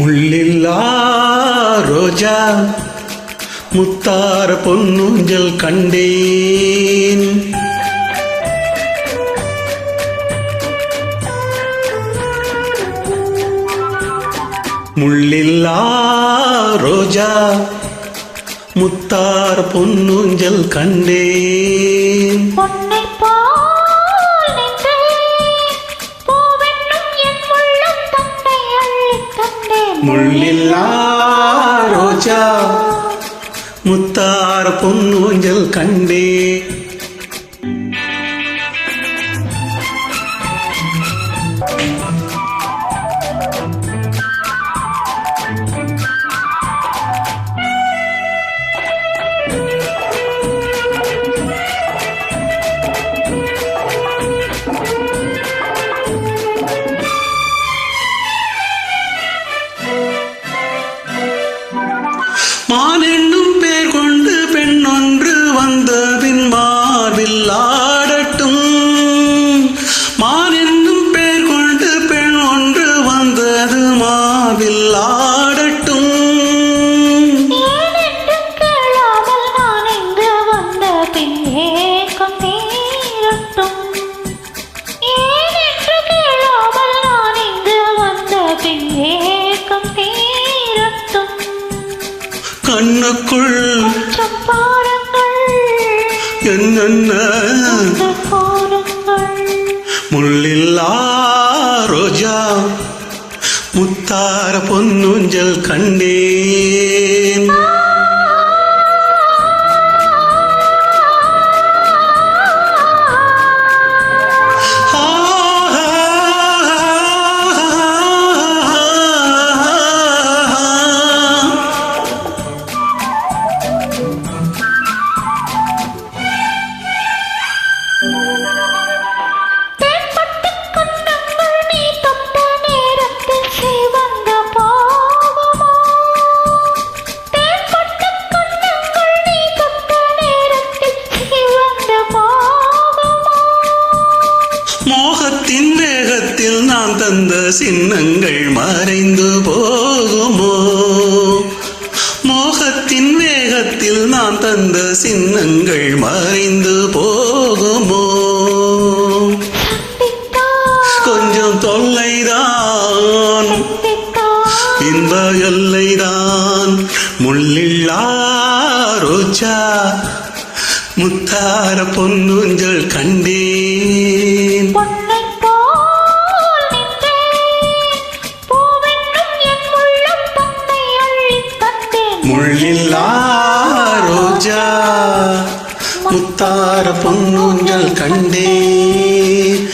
முள்ளில்லா ரோஜா முத்தார பொன்னூஞ்சல் கண்டேன். முள்ளில்லா ரோஜா முத்தார பொன்னூஞ்சல் கண்டேன். முள்ளில்லா ரோஜா முத்தார பொன்னூஞ்சல் கண்டேன். மான் என்னும் பேர் கொண்டு பெண் ஒன்று வந்த பின் மார்பில் ஆடட்டும். மான் என்னும் பேர் கொண்டு பெண் ஒன்று வந்தது மார்பில் ஆடட்டும். கண்ணுக்குள் என்னென்ன முள்ளில்லா ரோஜா முத்தார பொன்னூஞ்சல் கண்டேன். மோகத்தின் வேகத்தில் நான் தந்த சின்னங்கள் மறைந்து போகுமோ? மோகத்தின் வேகத்தில் நான் தந்த சின்னங்கள் மறைந்து போகுமோ? கொஞ்சம் தொல்லைதான் இன்ப எல்லைதான். முள்ளில்லா ரோஜா முத்தார பொன்னூஞ்சல் கண்டேன். முள்ளில்லா ரோஜா முத்தார பொன்னூஞ்சல் கண்டேன்.